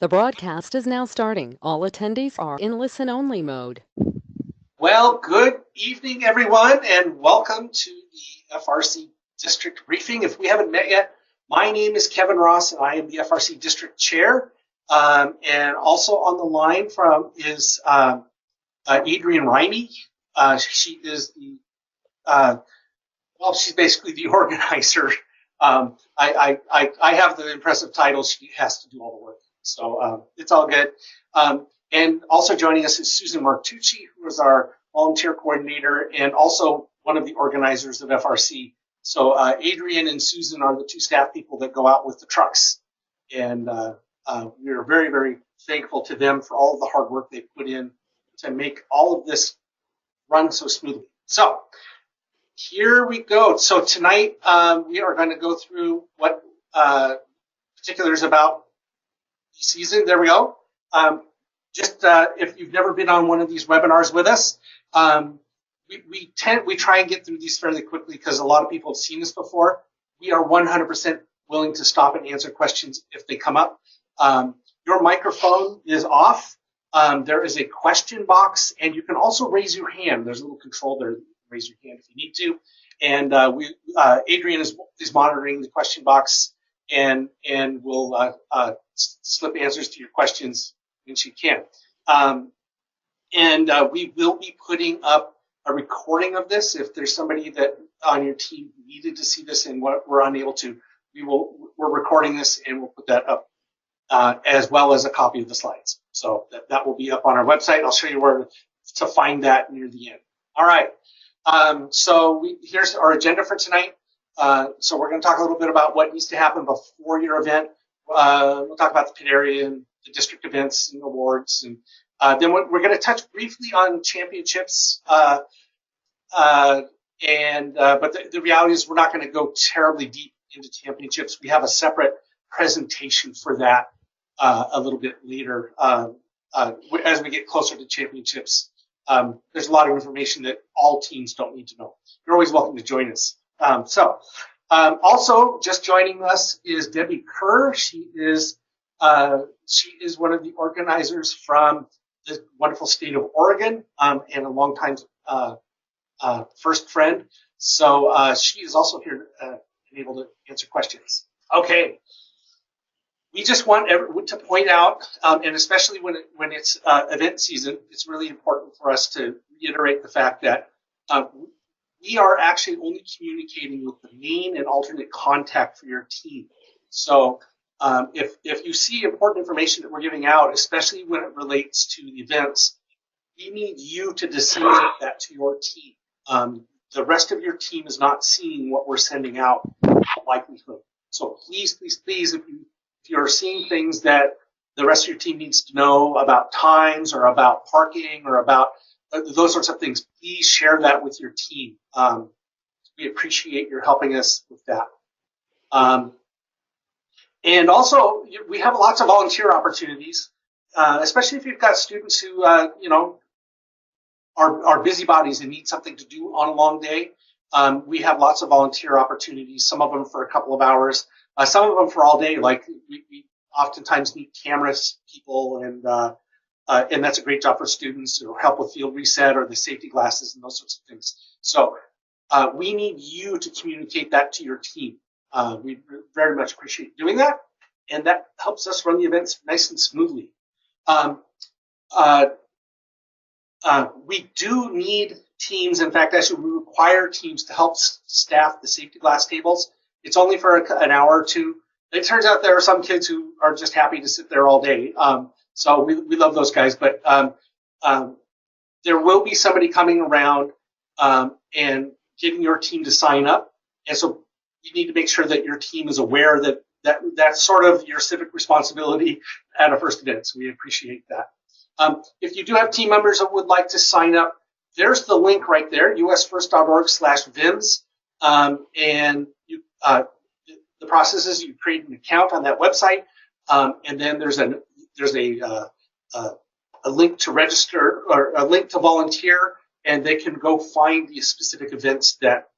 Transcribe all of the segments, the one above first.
The broadcast is now starting. All attendees are in listen-only mode. Well, good evening, everyone, and welcome to the FRC District Briefing. If we haven't met yet, my name is Kevin Ross, and I am the FRC District Chair. And also on the line is Adrienne Rimey. She is she's basically the organizer. I have the impressive title. She has to do all the work. So it's all good. And also joining us is Susan Martucci, who is our volunteer coordinator and also one of the organizers of FRC. So Adrienne and Susan are the two staff people that go out with the trucks. And we are very, very thankful to them for all of the hard work they put in to make all of this run so smoothly. So here we go. So tonight we are going to go through what particulars about the season. There we go. If you've never been on one of these webinars with us, we try and get through these fairly quickly because a lot of people have seen this before. We are 100% willing to stop and answer questions if they come up. Your microphone is off. There is a question box, and you can also raise your hand. There's a little control there. Raise your hand if you need to. And Adrienne is monitoring the question box and will slip answers to your questions when she can. We will be putting up a recording of this. If there's somebody that on your team needed to see this and we're unable to, we're recording this and we'll put that up as well as a copy of the slides. So that will be up on our website. I'll show you where to find that near the end. All right. Here's our agenda for tonight. So we're going to talk a little bit about what needs to happen before your event. We'll talk about the pit area and the district events and awards, and then we're going to touch briefly on championships. But the reality is we're not going to go terribly deep into championships. We have a separate presentation for that a little bit later as we get closer to championships. There's a lot of information that all teams don't need to know. You're always welcome to join us. Also, just joining us is Debbie Kerr. She is one of the organizers from the wonderful state of Oregon and a longtime first friend. So she is also here and able to answer questions. Okay. We just want everyone to point out, and especially when it's event season, it's really important for us to reiterate the fact that we are actually only communicating with the main and alternate contact for your team. So if you see important information that we're giving out, especially when it relates to the events, we need you to disseminate that to your team. The rest of your team is not seeing what we're sending out likelihood. So please, please, please, if you're seeing things that the rest of your team needs to know about times or about parking or about those sorts of things, please share that with your team. We appreciate your helping us with that. And also, we have lots of volunteer opportunities, especially if you've got students who, are busybodies and need something to do on a long day. We have lots of volunteer opportunities, some of them for a couple of hours, some of them for all day. Like we oftentimes need cameras people, and that's a great job for students who help with field reset or the safety glasses and those sorts of things. So we need you to communicate that to your team. We very much appreciate doing that, and that helps us run the events nice and smoothly. We do need teams. In fact, actually, we require teams to help staff the safety glass tables. It's only for an hour or two. It turns out there are some kids who are just happy to sit there all day. So we love those guys. But there will be somebody coming around and getting your team to sign up. And so you need to make sure that your team is aware that that's sort of your civic responsibility at a first event. So we appreciate that. If you do have team members that would like to sign up, there's the link right there, usfirst.org/VIMS. And the process is you create an account on that website, and then there's a link to register or a link to volunteer, and they can go find the specific events that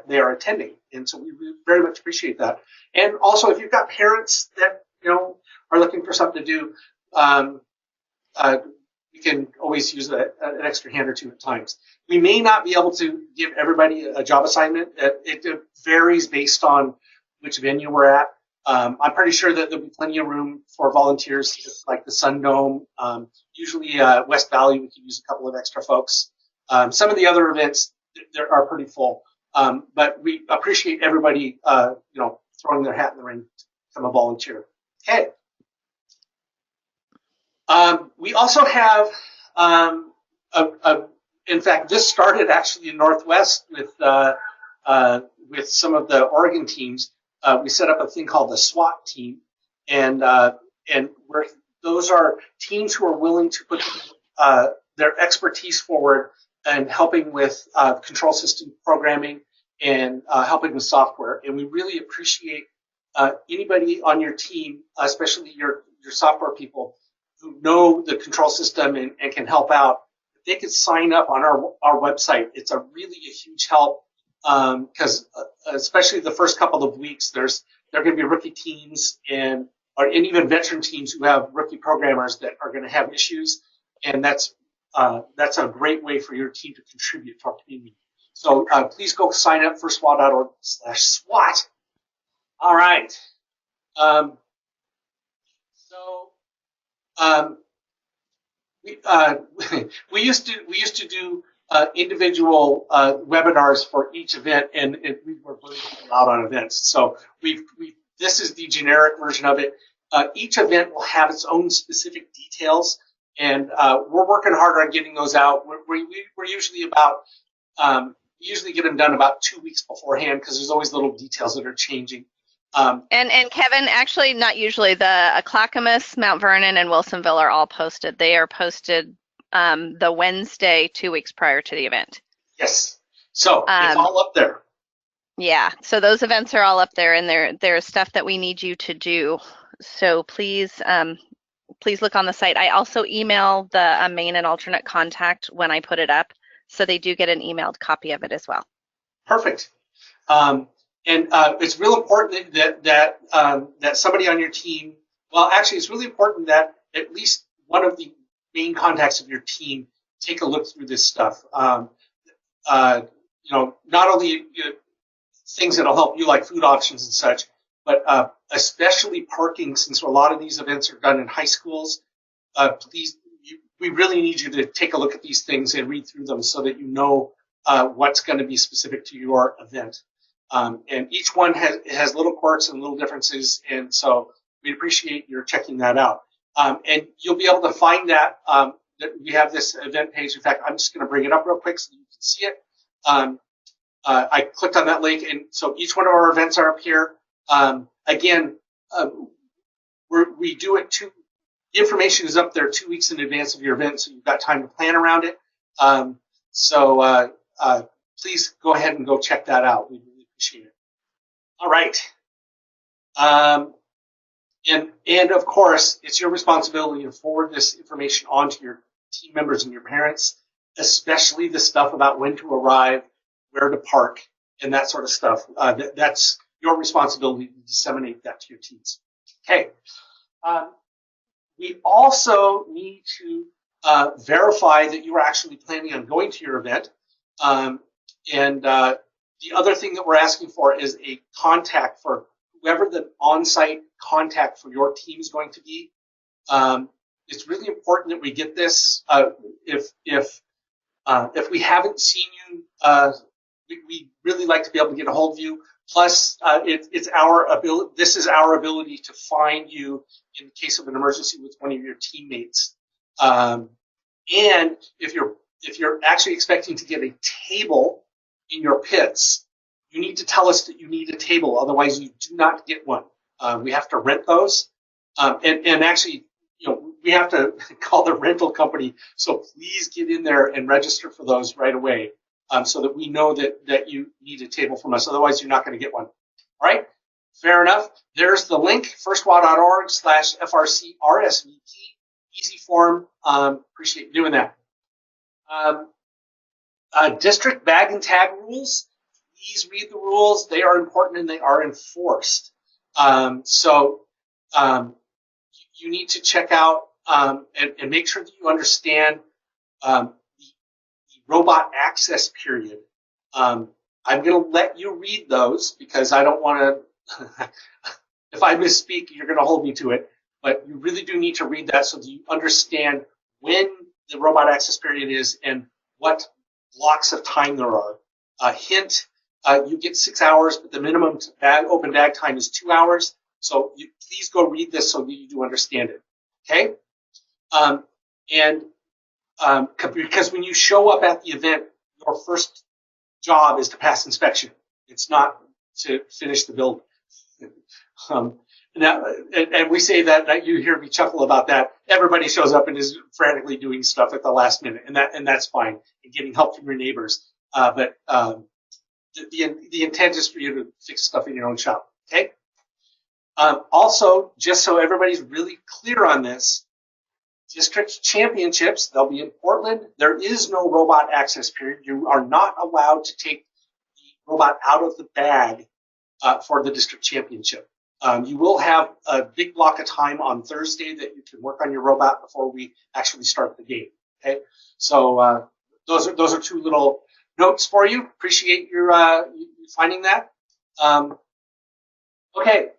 they are attending. And so we very much appreciate that. And also, if you've got parents that are looking for something to do, we can always use an extra hand or two at times. We may not be able to give everybody a job assignment. It varies based on which venue we're at. I'm pretty sure that there'll be plenty of room for volunteers, like the Sun Dome. Usually West Valley, we could use a couple of extra folks. Some of the other events there are pretty full, but we appreciate everybody, throwing their hat in the ring to become a volunteer. Okay. We also have, in fact, this started actually in Northwest with some of the Oregon teams. We set up a thing called the SWAT team, and those are teams who are willing to put their expertise forward and helping with control system programming and helping with software. And we really appreciate anybody on your team, especially your software people, who know the control system and can help out. If they could sign up on our website, it's a huge help, because especially the first couple of weeks, there are going to be rookie teams and even veteran teams who have rookie programmers that are going to have issues, and that's a great way for your team to contribute to our community. So please go sign up for SWAT.org/SWAT. All right. We used to do individual webinars for each event, and we were really out on events. So this is the generic version of it. Each event will have its own specific details, and we're working hard on getting those out. We're usually usually get them done about 2 weeks beforehand, because there's always little details that are changing. And Kevin, actually, not usually. The Clackamas, Mount Vernon, and Wilsonville are all posted. They are posted the Wednesday 2 weeks prior to the event. Yes. So it's all up there. Yeah. So those events are all up there, and there's stuff that we need you to do. So please look on the site. I also email the main and alternate contact when I put it up, so they do get an emailed copy of it as well. Perfect. And it's real important that somebody on your team, well, actually, it's really important that at least one of the main contacts of your team take a look through this stuff. Not only things that'll help you, like food options and such, but especially parking, since a lot of these events are done in high schools. We really need you to take a look at these things and read through them so that you know what's going to be specific to your event. And each one has little quirks and little differences, and so we appreciate your checking that out. And you'll be able to find that we have this event page. In fact, I'm just going to bring it up real quick so you can see it. I clicked on that link, and so each one of our events are up here. Again, we do it the information is up there 2 weeks in advance of your event, so you've got time to plan around it. So please go ahead and go check that out. We really appreciate it. All right. And of course, it's your responsibility to forward this information on to your team members and your parents, especially the stuff about when to arrive, where to park, and that sort of stuff. That's your responsibility to disseminate that to your teams. Okay. We also need to verify that you are actually planning on going to your event. The other thing that we're asking for is a contact for whoever the on-site contact for your team is going to be. It's really important that we get this. If we haven't seen you, we really like to be able to get a hold of you. Plus, it's our ability. This is our ability to find you in case of an emergency with one of your teammates. And if you're actually expecting to get a table in your pits, you need to tell us that you need a table. Otherwise, you do not get one. We have to rent those, and actually, we have to call the rental company. So please get in there and register for those right away, so that we know that you need a table from us. Otherwise, you're not going to get one. All right? Fair enough. There's the link, firstwa.org/FRC RSVP. Easy form. Appreciate doing that. District bag and tag rules. Please read the rules. They are important and they are enforced. you need to check out and make sure that you understand the robot access period. I'm going to let you read those because I don't want to, if I misspeak, you're going to hold me to it. But you really do need to read that so that you understand when the robot access period is and what blocks of time there are. Hint, you get 6 hours, but the minimum open bag time is 2 hours. So please go read this so that you do understand it. Okay? Because when you show up at the event, your first job is to pass inspection. It's not to finish the build. Now, and we say that you hear me chuckle about that. Everybody shows up and is frantically doing stuff at the last minute, and that's fine, and getting help from your neighbors. But the intent is for you to fix stuff in your own shop. Okay. Also, just so everybody's really clear on this, district championships, they'll be in Portland. There is no robot access period. You are not allowed to take the robot out of the bag for the district championship. You will have a big block of time on Thursday that you can work on your robot before we actually start the game. Okay, so those are two little notes for you. Appreciate your finding that. Okay.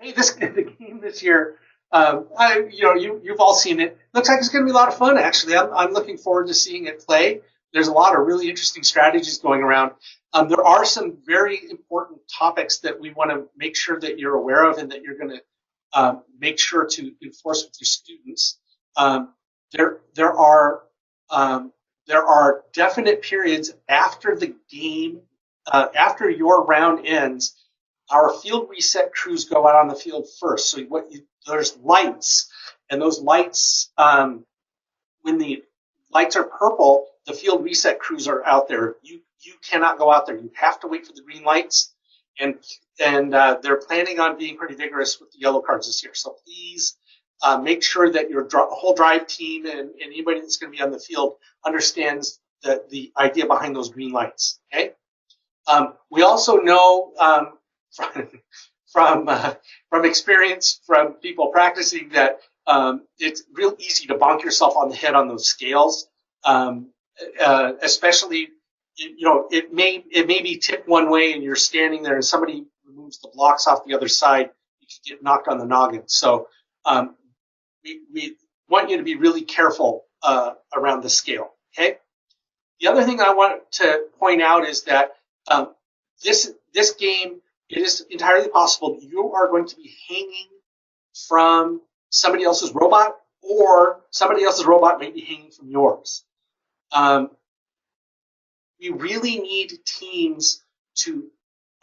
Hey, the game this year. You've all seen it. Looks like it's going to be a lot of fun. Actually, I'm looking forward to seeing it play. There's a lot of really interesting strategies going around. There are some very important topics that we want to make sure that you're aware of and that you're going to make sure to enforce with your students. There are definite periods after the game, after your round ends. Our field reset crews go out on the field first. So there's lights, and those lights, when the lights are purple, the field reset crews are out there. You cannot go out there. You have to wait for the green lights, and they're planning on being pretty vigorous with the yellow cards this year. So please make sure that your whole drive team and anybody that's going to be on the field understands the idea behind those green lights. Okay. We also know from experience from people practicing that it's real easy to bonk yourself on the head on those scales, especially it may be tipped one way and you're standing there and somebody removes the blocks off the other side, you could get knocked on the noggin. So we want you to be really careful around the scale. Okay. The other thing I want to point out is that this game, it is entirely possible that you are going to be hanging from somebody else's robot, or somebody else's robot may be hanging from yours. We really need teams to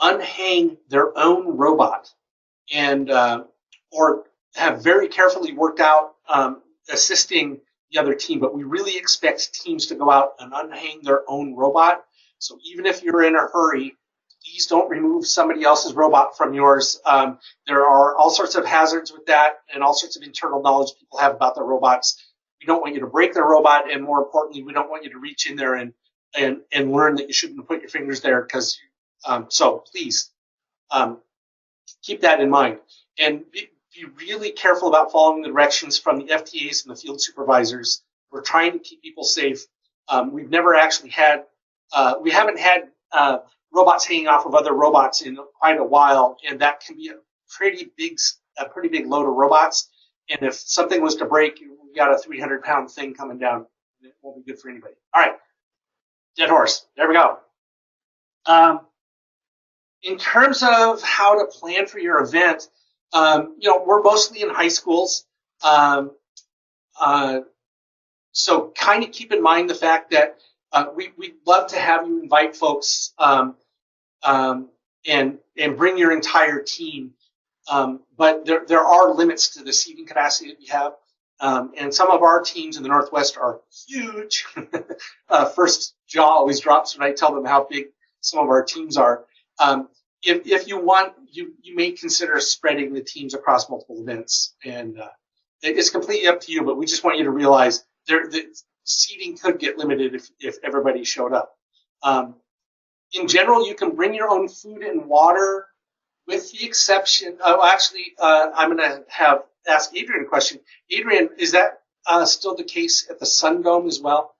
unhang their own robot and or have very carefully worked out assisting the other team. But we really expect teams to go out and unhang their own robot. So even if you're in a hurry, please don't remove somebody else's robot from yours. There are all sorts of hazards with that and all sorts of internal knowledge people have about their robots. We don't want you to break their robot, and more importantly, we don't want you to reach in there and learn that you shouldn't put your fingers there. Because so please keep that in mind and be really careful about following the directions from the FTAs and the field supervisors. We're trying to keep people safe. We've never actually had we haven't had robots hanging off of other robots in quite a while, and that can be a pretty big load of robots. And if something was to break, we got a 300-pound thing coming down. It won't be good for anybody. All right, dead horse. There we go. In terms of how to plan for your event, we're mostly in high schools, so kind of keep in mind the fact that we'd love to have you invite folks and bring your entire team, but there are limits to the seating capacity that we have, and some of our teams in the Northwest are huge. First jaw always drops when I tell them how big some of our teams are. If you want, you may consider spreading the teams across multiple events, and it's completely up to you, but we just want you to realize the seating could get limited if everybody showed up. In general, you can bring your own food and water, with the exception. I'm going to have ask Adrian a question. Adrian, is that still the case at the Sun Dome as well?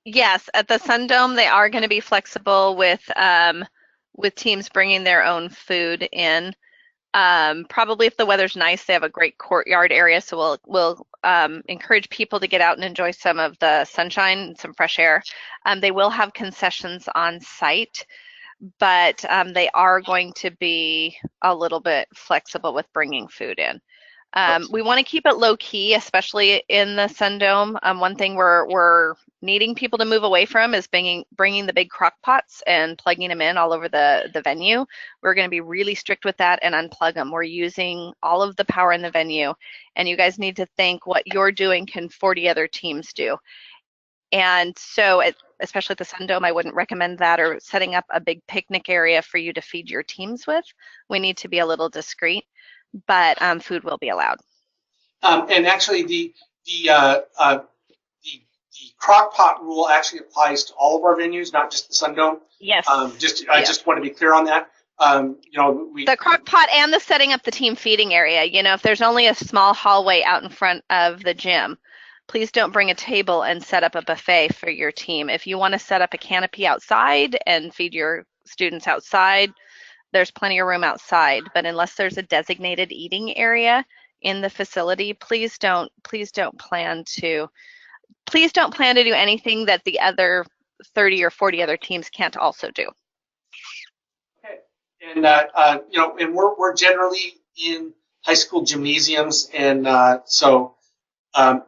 Yes, at the Sun Dome, they are going to be flexible with teams bringing their own food in. Probably if the weather's nice, they have a great courtyard area, so we'll encourage people to get out and enjoy some of the sunshine and some fresh air. They will have concessions on site, but they are going to be a little bit flexible with bringing food in. We want to keep it low key, especially in the Sun Dome. One thing we're needing people to move away from is bringing the big crock pots and plugging them in all over the venue. We're going to be really strict with that and unplug them. We're using all of the power in the venue, and you guys need to think what you're doing can 40 other teams do. And so, especially at the Sun Dome, I wouldn't recommend that, or setting up a big picnic area for you to feed your teams with. We need to be a little discreet, but food will be allowed. And actually, the crock pot rule actually applies to all of our venues, not just the Sun Dome. Yes. I just want to be clear on that. The crock pot and the setting up the team feeding area. If there's only a small hallway out in front of the gym, please don't bring a table and set up a buffet for your team. If you want to set up a canopy outside and feed your students outside, there's plenty of room outside. But unless there's a designated eating area in the facility, please don't plan to do anything that the other 30 or 40 other teams can't also do. Okay, and we're generally in high school gymnasiums, and so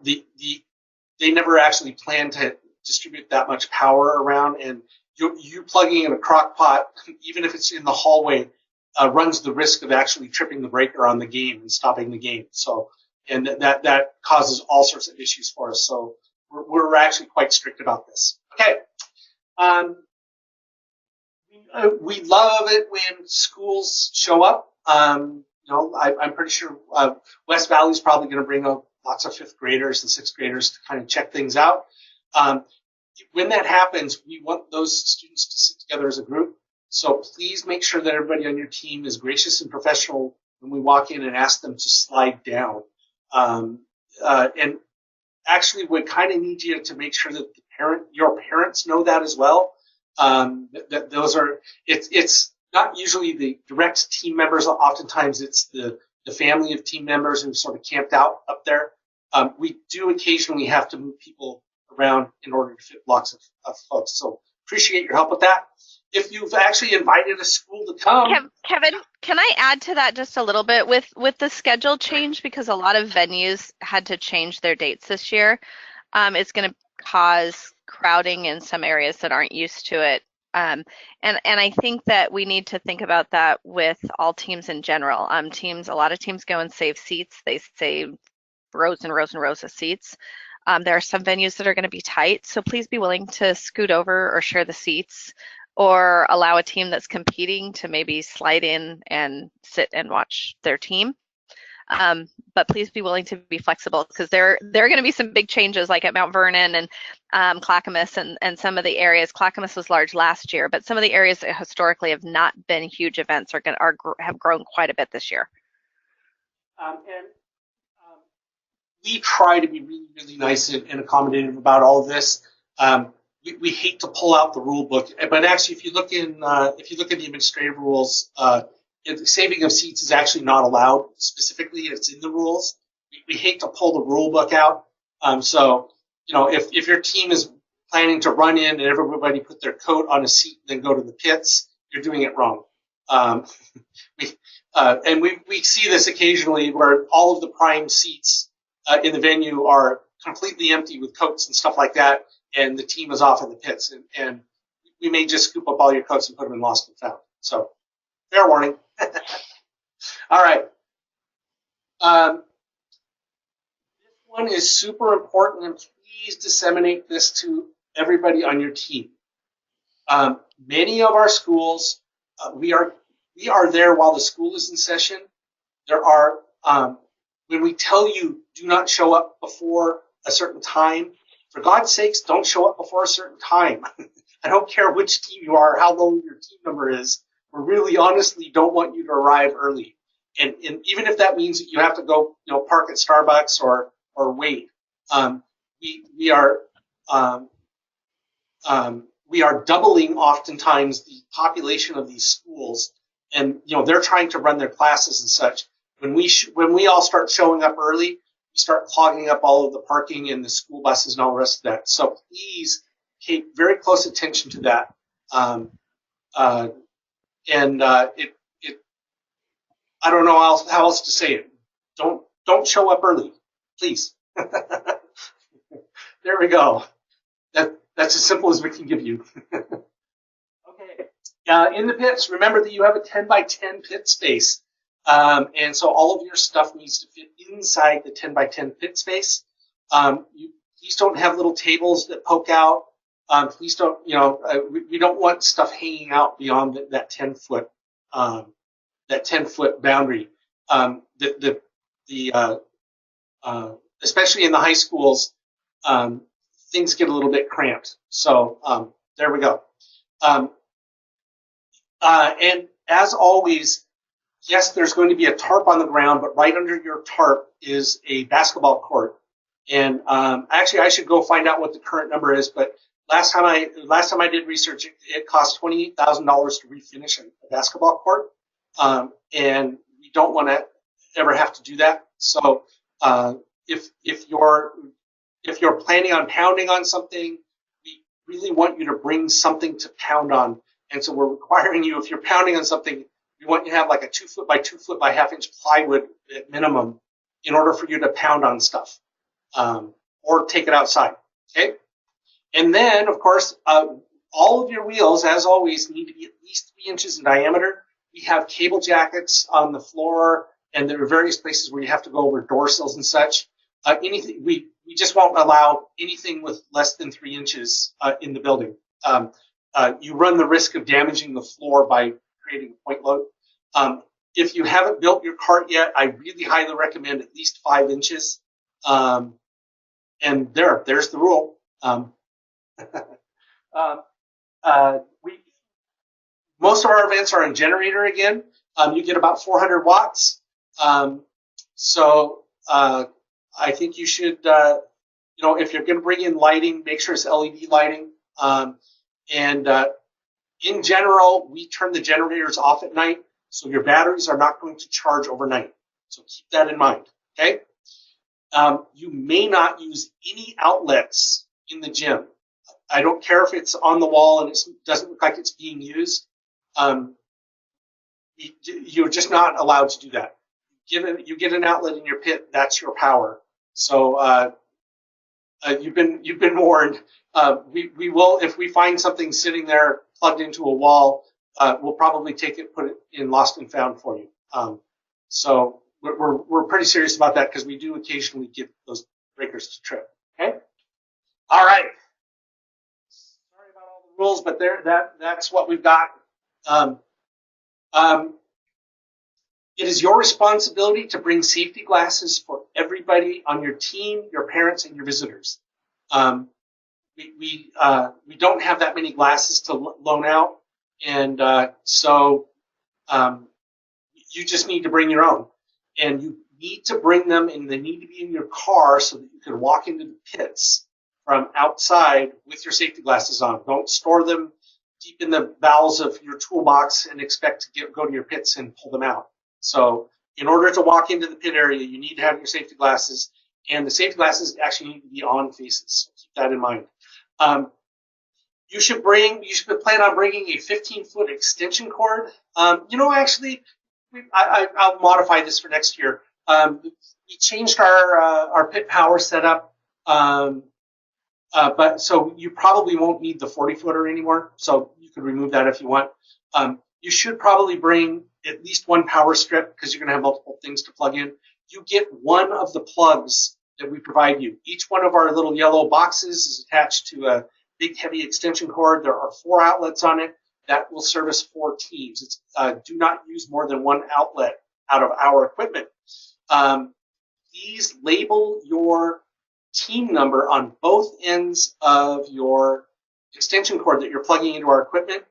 they never actually plan to distribute that much power around, and you plugging in a crock pot, even if it's in the hallway, runs the risk of actually tripping the breaker on the game and stopping the game. So, and that causes all sorts of issues for us. So we're actually quite strict about this. Okay. We love it when schools show up. I'm pretty sure West Valley is probably going to bring up lots of fifth graders and sixth graders to kind of check things out. When that happens, we want those students to sit together as a group. So please make sure that everybody on your team is gracious and professional when we walk in and ask them to slide down. And actually, we kind of need you to make sure that your parents know that as well. It's not usually the direct team members. Oftentimes, it's the family of team members who sort of camped out up there. We do occasionally have to move people around in order to fit blocks of folks. So appreciate your help with that. If you've actually invited a school to come. Kevin, can I add to that just a little bit with the schedule change, because a lot of venues had to change their dates this year. It's going to cause crowding in some areas that aren't used to it. And I think that we need to think about that with all teams in general. A lot of teams go and save seats. They save rows and rows and rows of seats. There are some venues that are going to be tight, so please be willing to scoot over or share the seats, or allow a team that's competing to maybe slide in and sit and watch their team. But please be willing to be flexible, because there are going to be some big changes, like at Mount Vernon and Clackamas and some of the areas. Clackamas was large last year, but some of the areas that historically have not been huge events have grown quite a bit this year. We try to be really, really nice and accommodative about all of this. We hate to pull out the rule book, but actually, if you look in the administrative rules, the saving of seats is actually not allowed specifically. It's in the rules. We hate to pull the rule book out. So, if your team is planning to run in and everybody put their coat on a seat and then go to the pits, you're doing it wrong. And we see this occasionally, where all of the prime seats in the venue are completely empty with coats and stuff like that, and the team is off in the pits, and we may just scoop up all your coats and put them in lost and found. So, fair warning. All right. This one is super important, and please disseminate this to everybody on your team. Many of our schools, we are there while the school is in session. There are, when we tell you do not show up before a certain time, for God's sakes, don't show up before a certain time. I don't care which team you are, how low your team number is. We really honestly don't want you to arrive early. and even if that means that you have to go, park at Starbucks or wait, we are doubling oftentimes the population of these schools, and they're trying to run their classes and such. When we all start showing up early, we start clogging up all of the parking and the school buses and all the rest of that. So please pay very close attention to that. I don't know how else to say it. Don't show up early, please. There we go. That's as simple as we can give you. Okay. In the pits, remember that you have a 10 by 10 pit space. And so all of your stuff needs to fit inside the 10 by 10 pit space. Please don't have little tables that poke out. Please don't, we don't want stuff hanging out beyond that 10-foot boundary. Especially in the high schools, things get a little bit cramped. So there we go. And as always, yes, there's going to be a tarp on the ground, but right under your tarp is a basketball court. And actually, I should go find out what the current number is. But last time I did research, it cost $28,000 to refinish a basketball court, and we don't want to ever have to do that. So if you're planning on pounding on something, we really want you to bring something to pound on. And so we're requiring you, if you're pounding on something, we want you to have like a 2 foot by 2 foot by ½ inch plywood at minimum in order for you to pound on stuff, or take it outside. Okay. And then, of course, all of your wheels, as always, need to be at least 3 inches in diameter. We have cable jackets on the floor, and there are various places where you have to go over door sills and such. Anything we just won't allow anything with less than 3 inches in the building. You run the risk of damaging the floor by creating a point load. If you haven't built your cart yet, I really highly recommend at least 5 inches. And there's the rule. Most of our events are in generator again. You get about 400 watts. So I think you should, if you're going to bring in lighting, make sure it's LED lighting. In general, we turn the generators off at night, so your batteries are not going to charge overnight. So keep that in mind, okay? You may not use any outlets in the gym. I don't care if it's on the wall and it doesn't look like it's being used. You're just not allowed to do that. You get an outlet in your pit, that's your power. So you've been warned. We will, if we find something sitting there plugged into a wall, we'll probably take it, put it in lost and found for you. So we're pretty serious about that because we do occasionally get those breakers to trip. Okay. All right. Sorry about all the rules, but that's what we've got. It is your responsibility to bring safety glasses for everybody on your team, your parents, and your visitors. We don't have that many glasses to loan out, and so you just need to bring your own. And you need to bring them, and they need to be in your car so that you can walk into the pits from outside with your safety glasses on. Don't store them deep in the bowels of your toolbox and expect to go to your pits and pull them out. So in order to walk into the pit area, you need to have your safety glasses, and the safety glasses actually need to be on faces. So keep that in mind. You should plan on bringing a 15-foot extension cord. Actually, I'll modify this for next year. We changed our pit power setup, but so you probably won't need the 40-footer anymore. So you could remove that if you want. You should probably bring at least one power strip because you're going to have multiple things to plug in. You get one of the plugs that we provide you. Each one of our little yellow boxes is attached to a big, heavy extension cord. There are 4 outlets on it that will service 4 teams. Do not use more than 1 outlet out of our equipment. Please label your team number on both ends of your extension cord that you're plugging into our equipment.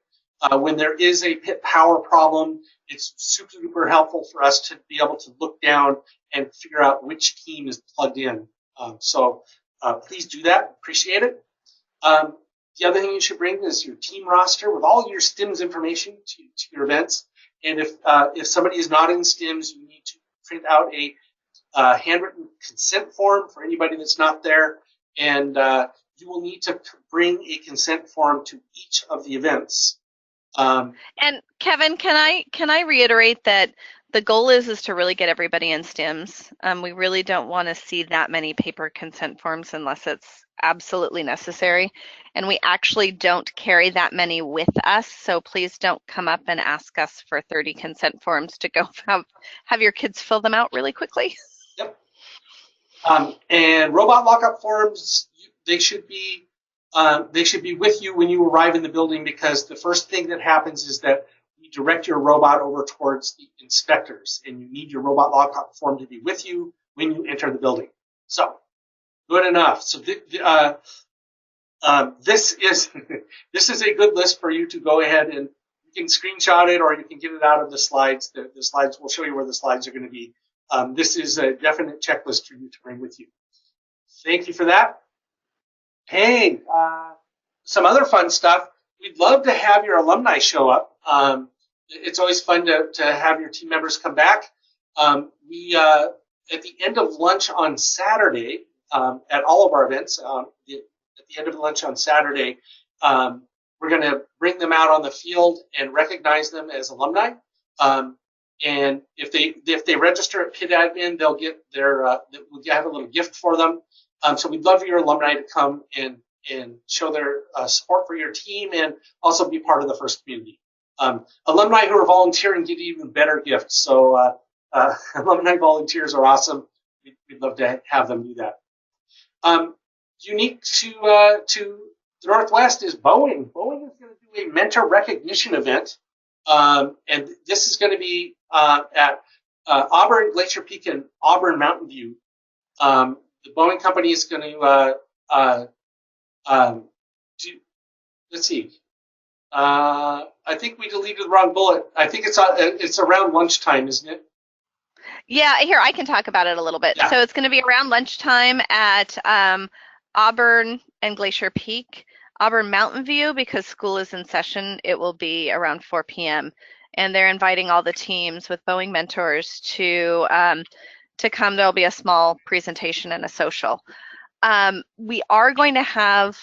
When there is a pit power problem, it's super, super helpful for us to be able to look down and figure out which team is plugged in. So please do that. Appreciate it. The other thing you should bring is your team roster with all your STIMS information to your events. And if somebody is not in STIMS, you need to print out a handwritten consent form for anybody that's not there. And you will need to bring a consent form to each of the events. And Kevin, can I reiterate that the goal is to really get everybody in STIMS. We really don't want to see that many paper consent forms unless it's absolutely necessary. And we actually don't carry that many with us. So please don't come up and ask us for 30 consent forms to go have your kids fill them out really quickly. Yep. And robot lockup forms, they should be with you when you arrive in the building, because the first thing that happens is that we direct your robot over towards the inspectors, and you need your robot lockup form to be with you when you enter the building. So, good enough. So this is this is a good list for you to go ahead and you can screenshot it, or you can get it out of the slides. The slides will show you where the slides are going to be. This is a definite checklist for you to bring with you. Thank you for that. Hey, some other fun stuff. We'd love to have your alumni show up. It's always fun to have your team members come back. We at the end of lunch on Saturday, at all of our events, at the end of lunch on Saturday, we're going to bring them out on the field and recognize them as alumni. And if they register at Pit Admin, they'll get we'll have a little gift for them. So we'd love for your alumni to come and show their support for your team and also be part of the FRC community. Alumni who are volunteering get even better gifts. So alumni volunteers are awesome. We'd love to have them do that. Unique to the Northwest is Boeing. Boeing is going to do a mentor recognition event. And this is going to be at Auburn, Glacier Peak, and Auburn Mountain View. The Boeing company is going to let's see. I think we deleted the wrong bullet. I think it's around lunchtime, isn't it? Yeah, here, I can talk about it a little bit. Yeah. So it's going to be around lunchtime at Auburn and Glacier Peak. Auburn Mountain View, because school is in session, it will be around 4 p.m. And they're inviting all the teams with Boeing mentors to come. There'll be a small presentation and a social. We are going to have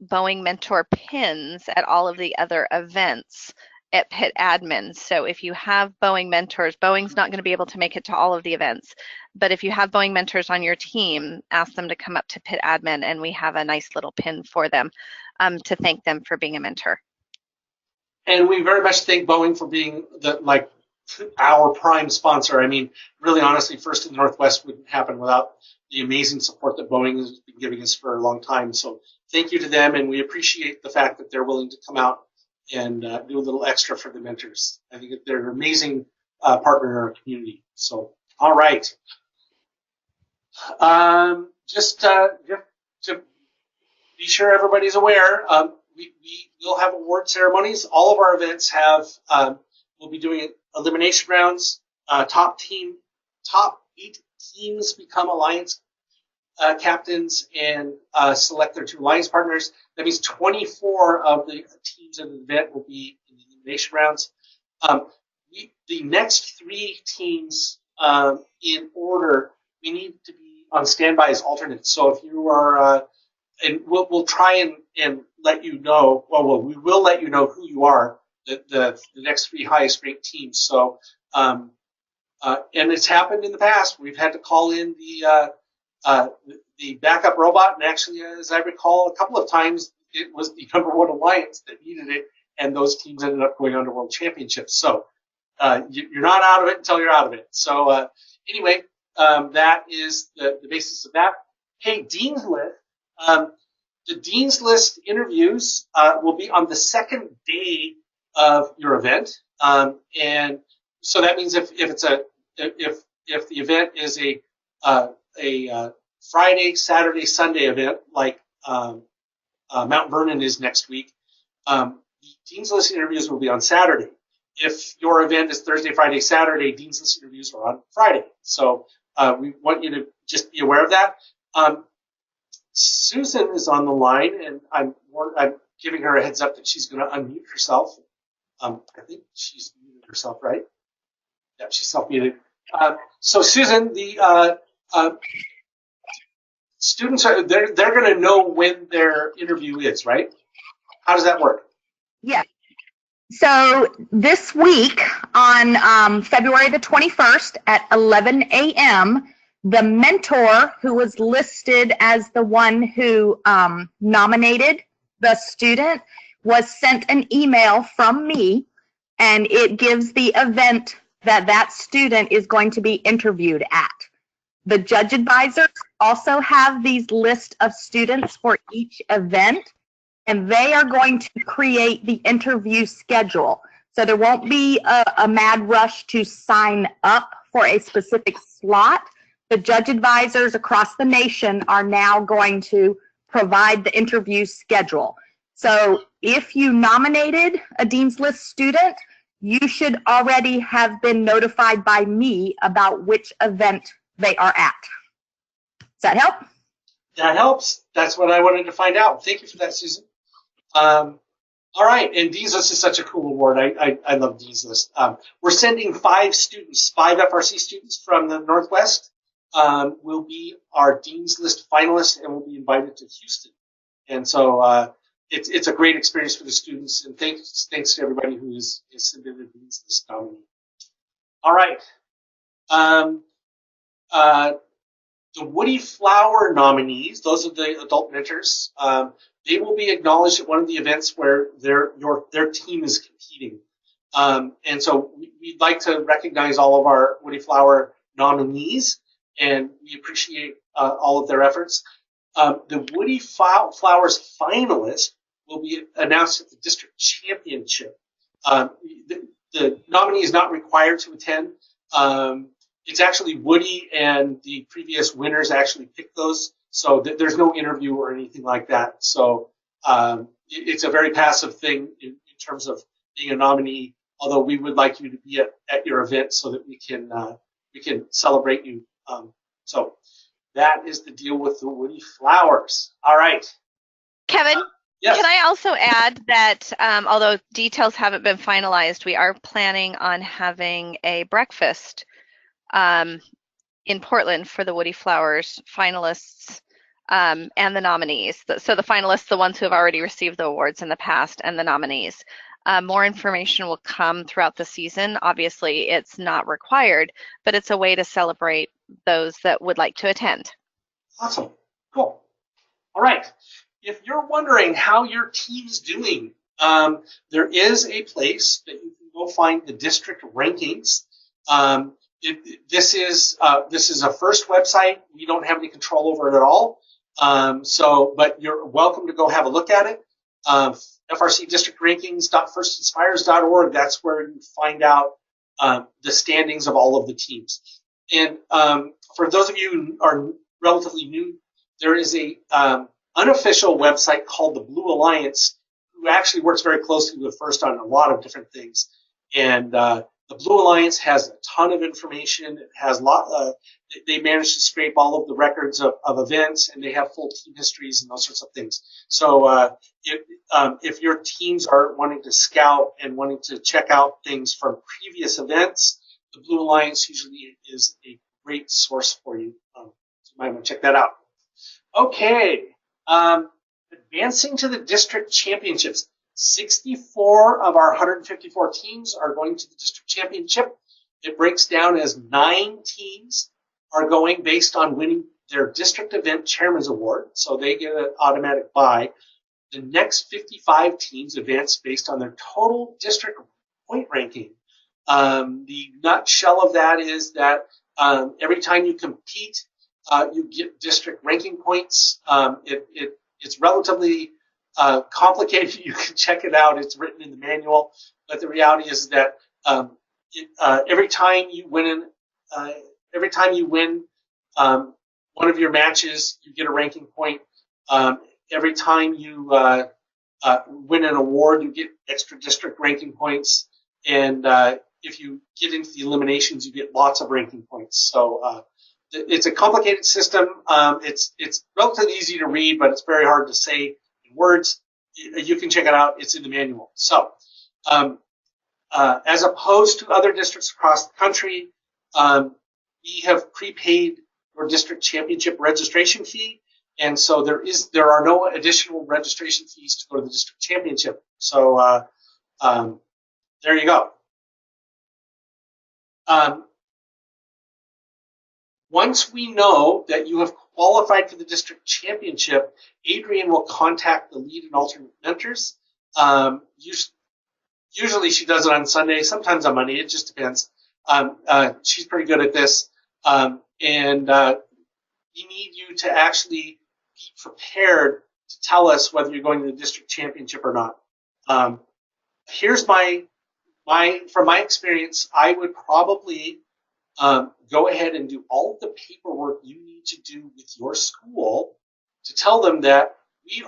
Boeing mentor pins at all of the other events at Pit Admin. So if you have Boeing mentors, Boeing's not going to be able to make it to all of the events, but if you have Boeing mentors on your team, ask them to come up to Pit Admin, and we have a nice little pin for them to thank them for being a mentor. And we very much thank Boeing for being our prime sponsor. I mean, really honestly, First in the Northwest wouldn't happen without the amazing support that Boeing has been giving us for a long time. So thank you to them, and we appreciate the fact that they're willing to come out and do a little extra for the mentors. I think that they're an amazing partner in our community. So, all right. Just to be sure everybody's aware, we will have award ceremonies. All of our events we'll be doing elimination rounds. Top 8 teams become alliance captains and select their 2 alliance partners. That means 24 of the teams in the event will be in the elimination rounds. The next 3 teams in order, we need to be on standby as alternates. So if you are, and we'll try and let you know, we will let you know who you are, the next 3 highest ranked teams. So, and it's happened in the past. We've had to call in the backup robot, and actually, as I recall, a couple of times it was the #1 alliance that needed it, and those teams ended up going on to world championships. So you're not out of it until you're out of it. So anyway, that is the basis of that. Hey, Dean's List. The Dean's List interviews will be on the second day of your event, and so that means if the event is a Friday, Saturday, Sunday event, like Mount Vernon is next week, the Dean's List interviews will be on Saturday. If your event is Thursday, Friday, Saturday, Dean's List interviews are on Friday. So we want you to just be aware of that. Susan is on the line, and I'm giving her a heads up that she's going to unmute herself. I think she's muted herself, right? Yeah, she's self-muted. So Susan, the students they're going to know when their interview is, right? How does that work? Yeah. So this week on February the 21st at 11 a.m., the mentor who was listed as the one who nominated the student was sent an email from me, and it gives the event that that student is going to be interviewed at. The judge advisors also have these list of students for each event, and they are going to create the interview schedule. So there won't be a mad rush to sign up for a specific slot. The judge advisors across the nation are now going to provide the interview schedule. So if you nominated a Dean's List student, you should already have been notified by me about which event they are at. Does that help? That helps. That's what I wanted to find out. Thank you for that, Susan. All right, and Dean's List is such a cool award. I love Dean's List. We're sending 5 FRC students from the Northwest will be our Dean's List finalists and will be invited to Houston. And so it's a great experience for the students, and thanks to everybody who has submitted a Dean's List nominee. All right. The Woody Flower nominees, those are the adult mentors, they will be acknowledged at one of the events where their team is competing. And so we'd like to recognize all of our Woody Flower nominees, and we appreciate all of their efforts. The Woody Flowers finalists will be announced at the district championship. The nominee is not required to attend. It's actually Woody and the previous winners actually pick those, so there's no interview or anything like that. So it's a very passive thing in terms of being a nominee, although we would like you to be at your event so that we can celebrate you. So that is the deal with the Woody Flowers. All right. Kevin, yes. Can I also add that although details haven't been finalized, we are planning on having a breakfast in Portland for the Woody Flowers finalists and the nominees. So the finalists, the ones who have already received the awards in the past, and the nominees. More information will come throughout the season. Obviously, it's not required, but it's a way to celebrate those that would like to attend. Awesome. Cool. All right. If you're wondering how your team's doing, there is a place that you can go find the district rankings. This is a first website. We don't have any control over it at all. But you're welcome to go have a look at it. FRCdistrictrankings.firstinspires.org. That's where you find out the standings of all of the teams. And for those of you who are relatively new, there is a unofficial website called the Blue Alliance, who actually works very closely with First on a lot of different things. And the Blue Alliance has a ton of information. It has they manage to scrape all of the records of events, and they have full team histories and those sorts of things. So if your teams are wanting to scout and wanting to check out things from previous events, the Blue Alliance usually is a great source for you. So you might want to check that out. Okay, advancing to the district championships. 64 of our 154 teams are going to the district championship. It breaks down as 9 teams are going based on winning their district event chairman's award, so they get an automatic bye. The next 55 teams advance based on their total district point ranking. The nutshell of that is that every time you compete, you get district ranking points. It's relatively complicated. You can check it out. It's written in the manual. But the reality is that every time you win one of your matches, you get a ranking point. Every time you win an award, you get extra district ranking points, and if you get into the eliminations, you get lots of ranking points. So it's a complicated system. It's relatively easy to read, but it's very hard to say in words. You can check it out. It's in the manual. So as opposed to other districts across the country, we have prepaid your district championship registration fee, and so there are no additional registration fees to go to the district championship. So there you go. Once we know that you have qualified for the district championship, Adrian will contact the lead and alternate mentors. Usually she does it on Sunday, sometimes on Monday. It just depends. She's pretty good at this. And we need you to actually be prepared to tell us whether you're going to the district championship or not. Here's from my experience, I would probably go ahead and do all of the paperwork you need to do with your school to tell them that we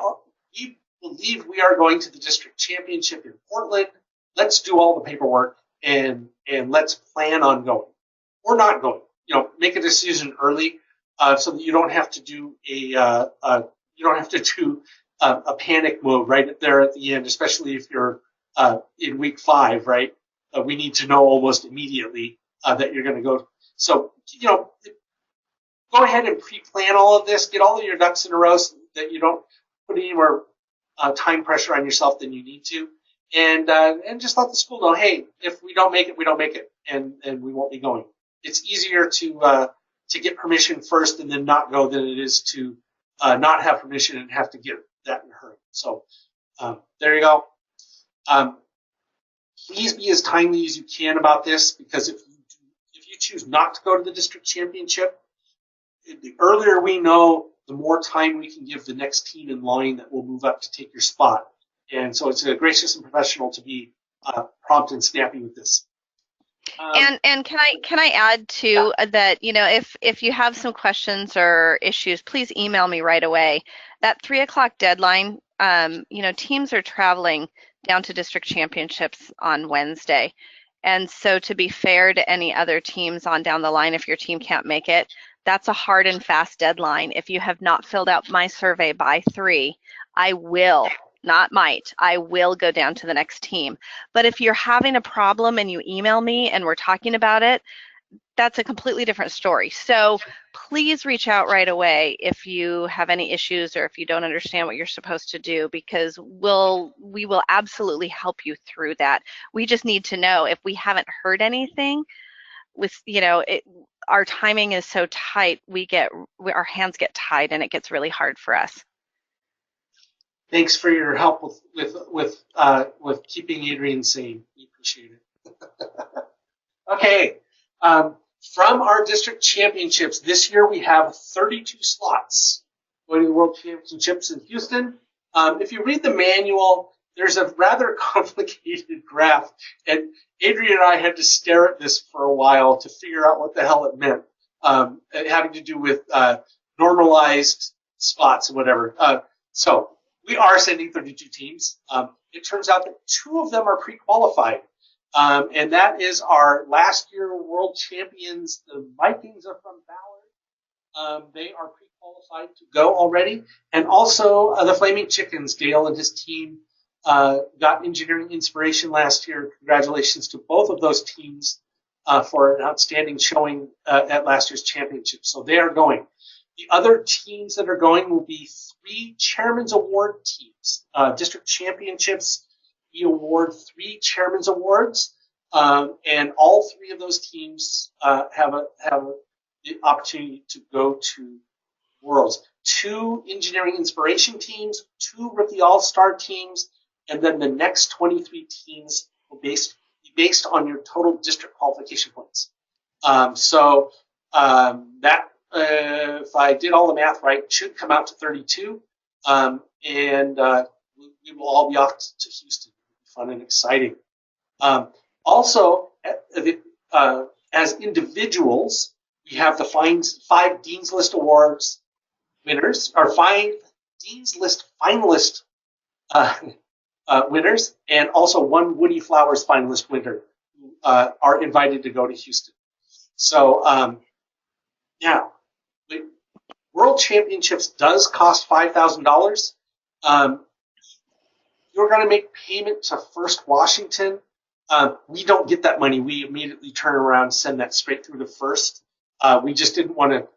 believe we are going to the district championship in Portland. Let's do all the paperwork and let's plan on going or not going. Make a decision early so that you don't have to do a panic mode right there at the end, especially if you're in week 5, right? We need to know almost immediately that you're going to go. So, go ahead and pre-plan all of this. Get all of your ducks in a row so that you don't put any more time pressure on yourself than you need to. And just let the school know, hey, if we don't make it, we don't make it, and we won't be going. It's easier to get permission first and then not go than it is to not have permission and have to get that in a hurry. So there you go. Please be as timely as you can about this, because if you choose not to go to the district championship, the earlier we know, the more time we can give the next team in line that will move up to take your spot. And so it's gracious and professional to be prompt and snappy with this. And can I add too that if you have some questions or issues, please email me right away. That 3 o'clock deadline, teams are traveling down to district championships on Wednesday, and so to be fair to any other teams on down the line, if your team can't make it, that's a hard and fast deadline. If you have not filled out my survey by 3, I will. Not might, I will go down to the next team. But if you're having a problem and you email me and we're talking about it, that's a completely different story. So please reach out right away if you have any issues or if you don't understand what you're supposed to do, because we will absolutely help you through that. We just need to know if we haven't heard anything. With our timing is so tight, our hands get tied and it gets really hard for us. Thanks for your help with keeping Adrian sane. We appreciate it. Okay, from our district championships this year, we have 32 slots going to the World Championships in Houston. If you read the manual, there's a rather complicated graph, and Adrian and I had to stare at this for a while to figure out what the hell it meant, having to do with normalized spots and whatever. So we are sending 32 teams. It turns out that 2 of them are pre-qualified, and that is our last year world champions, the Vikings are from Ballard. They are pre-qualified to go already. And also the Flaming Chickens, Dale and his team, got engineering inspiration last year. Congratulations to both of those teams for an outstanding showing at last year's championship. So they are going. The other teams that are going will be 3 Chairman's Award teams. District championships, we award 3 Chairman's Awards, and all 3 of those teams have the opportunity to go to Worlds. 2 Engineering Inspiration teams, 2 Rookie All-Star teams, and then the next 23 teams will be based on your total district qualification points. That if I did all the math right, should come out to 32, and we will all be off to Houston. It'll be fun and exciting. Also, as individuals, we have the 5 Dean's List Awards winners, or 5 Dean's List finalist winners, and also one Woody Flowers finalist winner who are invited to go to Houston. So yeah, the World Championships does cost $5,000. You're going to make payment to First Washington. We don't get that money. We immediately turn around and send that straight through to First. We just didn't want to.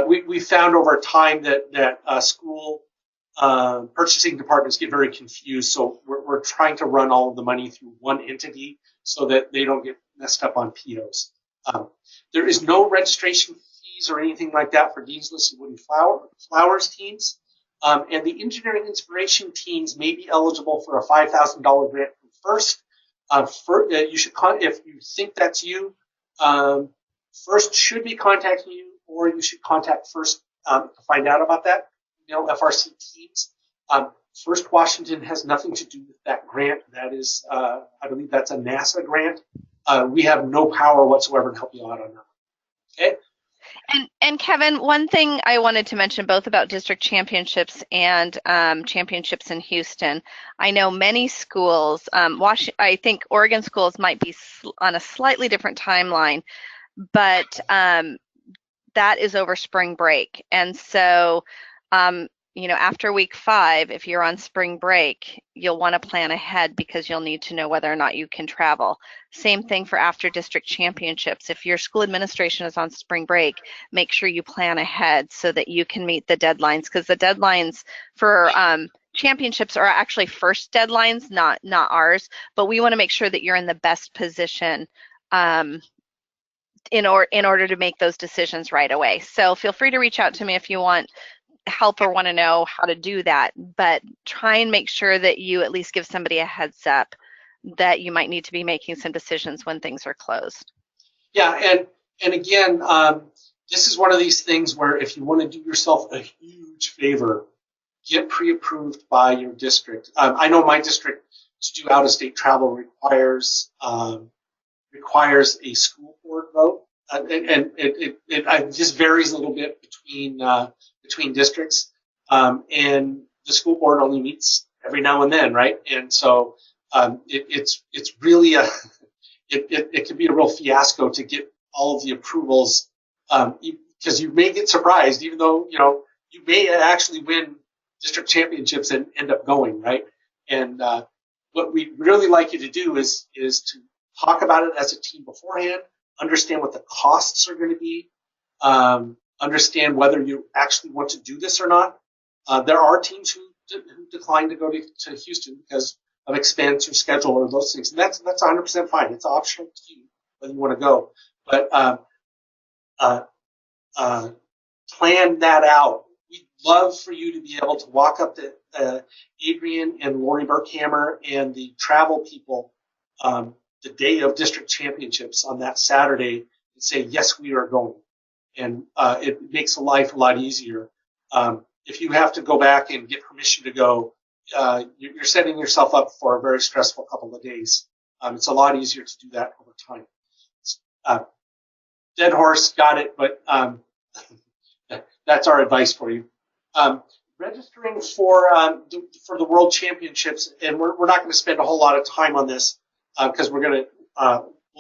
We found over time that school purchasing departments get very confused. So we're trying to run all of the money through one entity so that they don't get messed up on POs. There is no registration fees or anything like that for Dean's List and Woody Flowers teams. And the Engineering Inspiration teams may be eligible for a $5,000 grant from First. You should if you think that's you, First should be contacting you, or you should contact First to find out about that. FRC teams. First Washington has nothing to do with that grant. That is, I believe that's a NASA grant. We have no power whatsoever to help you out on that. Okay. And Kevin, one thing I wanted to mention both about district championships and championships in Houston. I know many schools, I think Oregon schools might be on a slightly different timeline, but that is over spring break. And so, after week 5, if you're on spring break, you'll want to plan ahead because you'll need to know whether or not you can travel. Same thing for after district championships. If your school administration is on spring break, make sure you plan ahead so that you can meet the deadlines, because the deadlines for championships are actually First deadlines, not ours, but we want to make sure that you're in the best position in order to make those decisions right away. So feel free to reach out to me if you want help or want to know how to do that, but try and make sure that you at least give somebody a heads up that you might need to be making some decisions when things are closed. Yeah, and again, this is one of these things where if you want to do yourself a huge favor, get pre-approved by your district. I know my district to do out-of-state travel requires a school board vote, and it just varies a little bit between districts, and the school board only meets every now and then, right? And so it's really it can be a real fiasco to get all of the approvals, because you may get surprised, even though you may actually win district championships and end up going, right? And what we really like you to do is to talk about it as a team beforehand, understand what the costs are going to be, understand whether you actually want to do this or not. There are teams who decline to go to Houston because of expense or schedule or those things, and that's 100% fine. It's optional to you whether you want to go, but plan that out. We'd love for you to be able to walk up to Adrian and Lori Burkhammer and the travel people the day of district championships on that Saturday and say, yes, we are going. And it makes life a lot easier. If you have to go back and get permission to go, you're setting yourself up for a very stressful couple of days. It's a lot easier to do that over time. Dead horse, got it, but that's our advice for you. Registering for the World Championships, and we're not going to spend a whole lot of time on this because we'll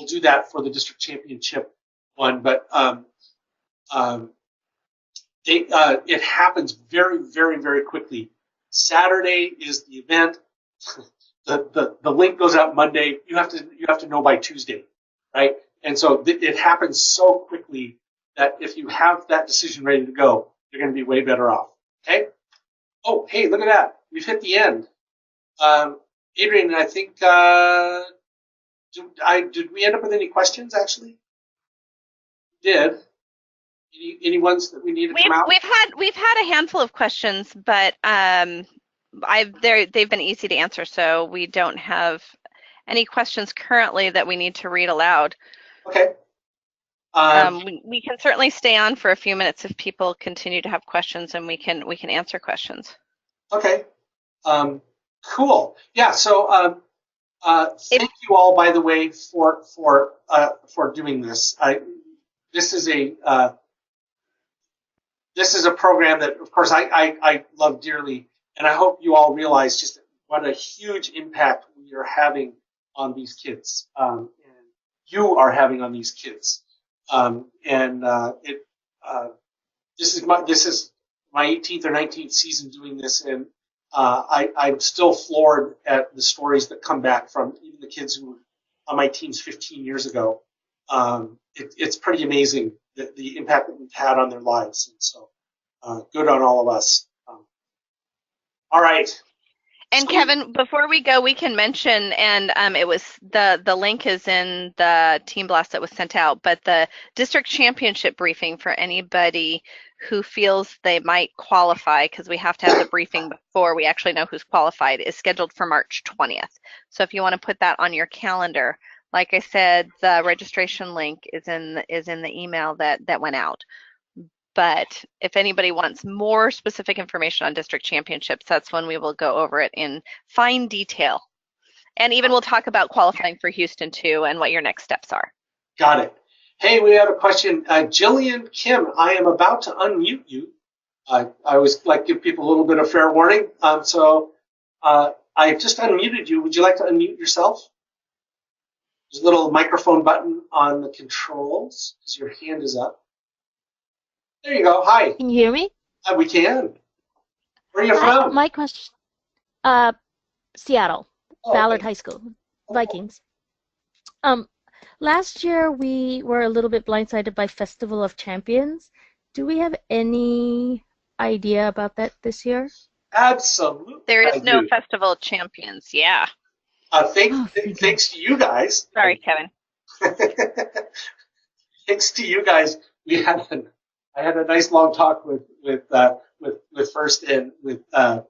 do that for the district championship one, but it happens very, very, very quickly. Saturday is the event. The link goes out Monday. You have to know by Tuesday, right? And so it happens so quickly that if you have that decision ready to go, you're going to be way better off. Okay. Oh, hey, look at that. We've hit the end. Adrian, I think did we end up with any questions? Actually, we did. Any ones that we need to come out? We've had a handful of questions, but they've been easy to answer, so we don't have any questions currently that we need to read aloud. Okay. We can certainly stay on for a few minutes if people continue to have questions, and we can answer questions. Okay. Cool. Yeah. So thank you all, by the way, for doing this. This is a program that, of course, I love dearly, and I hope you all realize just what a huge impact we are having on these kids, and you are having on these kids. This is my 18th or 19th season doing this, and I'm still floored at the stories that come back from even the kids who were on my teams 15 years ago. It's pretty amazing the impact that we've had on their lives, and so good on all of us. All right. And Kevin, before we go, we can mention, and it was the link is in the team blast that was sent out, but the district championship briefing for anybody who feels they might qualify, because we have to have the briefing before we actually know who's qualified, is scheduled for March 20th. So if you want to put that on your calendar, like I said, the registration link is in the email that went out. But if anybody wants more specific information on district championships, that's when we will go over it in fine detail. And even we'll talk about qualifying for Houston too and what your next steps are. Got it. Hey, we have a question. Jillian Kim, I am about to unmute you. I always like give people a little bit of fair warning. So I just unmuted you. Would you like to unmute yourself? There's a little microphone button on the controls because your hand is up. There you go. Hi. Can you hear me? We can. Where are you from? My question, Seattle, Ballard okay. High School, Vikings. Last year we were a little bit blindsided by Festival of Champions. Do we have any idea about that this year? Absolutely. There is no Festival of Champions. Yeah. Thanks to you guys. Sorry, Kevin. Thanks to you guys, I had a nice long talk with First and with Don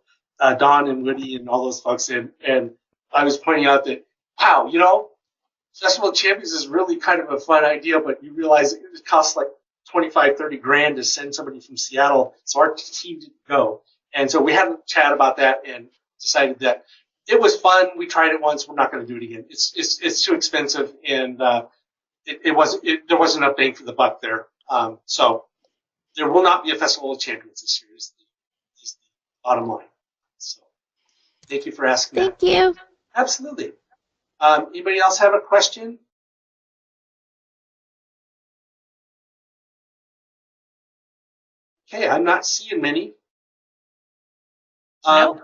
and Woody and all those folks, and I was pointing out that wow, Festival of Champions is really kind of a fun idea, but you realize it costs like 25, 30 grand to send somebody from Seattle, so our team didn't go, and so we had a chat about that and decided that it was fun. We tried it once. We're not going to do it again. It's too expensive, and there wasn't enough bang for the buck there. So there will not be a Festival of Champions this year. Is the bottom line. So thank you for asking. Thank you. Absolutely. Anybody else have a question? Okay, I'm not seeing many. Nope.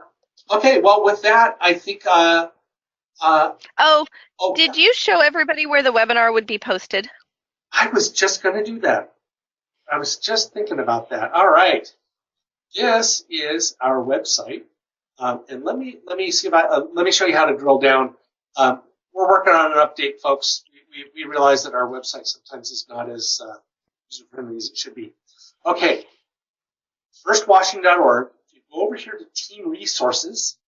Okay, well, with that, I think. Did you show everybody where the webinar would be posted? I was just going to do that. I was just thinking about that. All right, this is our website, and let me see if let me show you how to drill down. We're working on an update, folks. We realize that our website sometimes is not as user-friendly as it should be. Okay, firstwashington.org. You go over here to Team Resources,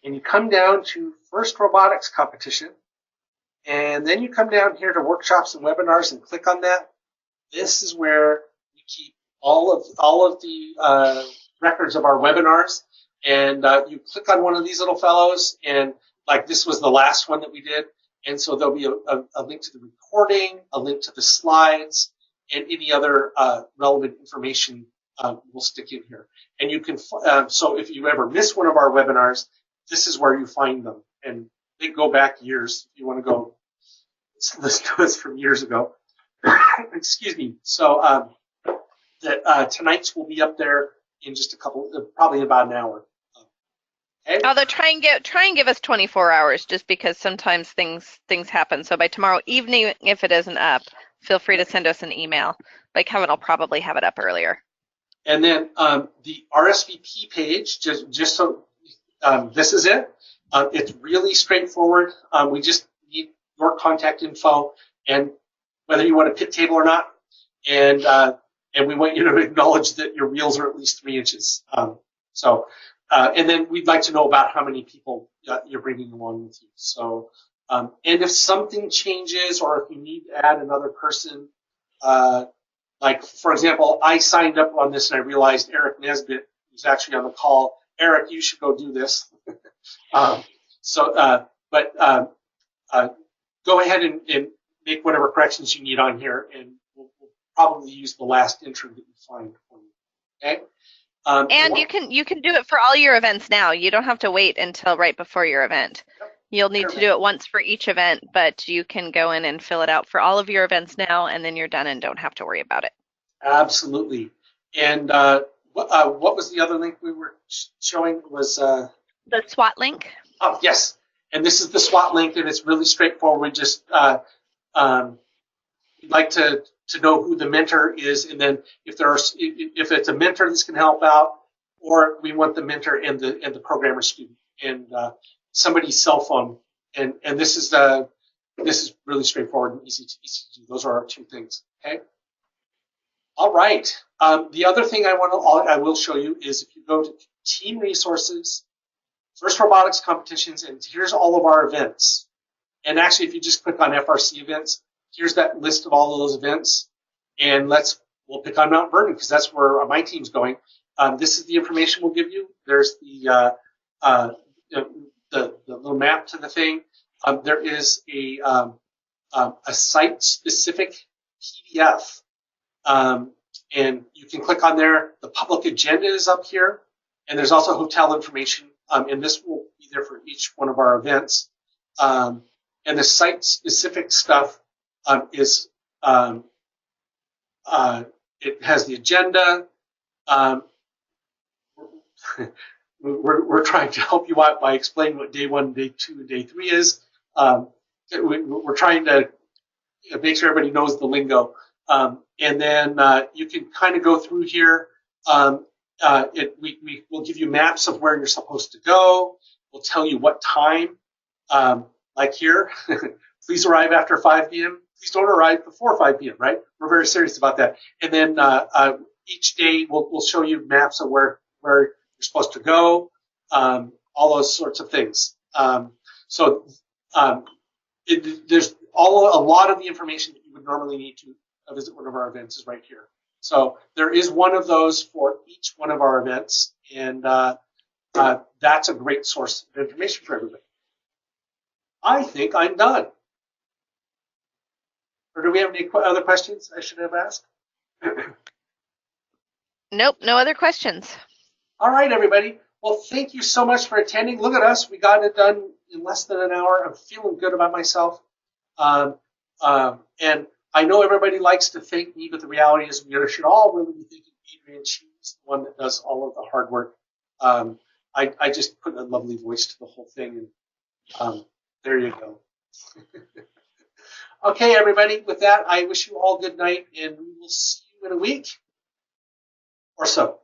and you come down to First Robotics Competition, and then you come down here to Workshops and Webinars and click on that. This is where we keep all of the records of our webinars, and you click on one of these little fellows, and like this was the last one that we did, and so there'll be a link to the recording, a link to the slides, and any other relevant information we'll stick in here. And you can so if you ever miss one of our webinars, this is where you find them, and they go back years. If you want to go listen to us from years ago. Excuse me. So tonight's will be up there in just a couple, probably about an hour. Okay? Although try and give us 24 hours, just because sometimes things happen. So by tomorrow evening, if it isn't up, feel free to send us an email. But Kevin will probably have it up earlier. And then the RSVP page, just so this is it. It's really straightforward. We just need your contact info and whether you want a pit table or not, and we want you to acknowledge that your wheels are at least 3 inches. And then we'd like to know about how many people you're bringing along with you. So, and if something changes or if you need to add another person, like for example, I signed up on this and I realized Eric Nesbitt was actually on the call. Eric, you should go do this. Go ahead and make whatever corrections you need on here, and we'll probably use the last entry that you find for you. Okay. And you can do it for all your events now. You don't have to wait until right before your event. You'll need to do it once for each event, but you can go in and fill it out for all of your events now, and then you're done and don't have to worry about it. Absolutely. And what was the other link we were showing? Was the SWOT link. Oh, yes. And this is the SWOT link, and it's really straightforward. We just we'd like to know who the mentor is, and then if it's a mentor, this can help out, or we want the mentor and the programmer student and somebody's cell phone. And this is really straightforward and easy to do. Those are our two things. Okay. All right. The other thing I will show you is if you go to Team Resources, First Robotics Competitions, and here's all of our events. And actually, if you just click on FRC events, here's that list of all of those events. And we'll pick on Mount Vernon because that's where my team's going. This is the information we'll give you. There's the little map to the thing. There is a site-specific PDF. And you can click on there. The public agenda is up here. And there's also hotel information. And this will be there for each one of our events. And the site-specific stuff is, it has the agenda. We're trying to help you out by explaining what day 1, day 2, and day 3 is. We're trying to make sure everybody knows the lingo. And then you can kind of go through here. We will give you maps of where you're supposed to go. We'll tell you what time. Like here, please arrive after 5 p.m. Please don't arrive before 5 p.m., right? We're very serious about that. And then each day we'll show you maps of where you're supposed to go, all those sorts of things. There's a lot of the information that you would normally need to visit one of our events is right here. So there is one of those for each one of our events, and that's a great source of information for everybody. I think I'm done. Or do we have any other questions I should have asked? Nope, no other questions. All right, everybody. Well, thank you so much for attending. Look at us. We got it done in less than an hour. I'm feeling good about myself. And I know everybody likes to thank me, but the reality is we should all really be thanking Adrienne. She's the one that does all of the hard work. I just put a lovely voice to the whole thing, and there you go. Okay, everybody. With that, I wish you all good night, and we will see you in a week or so.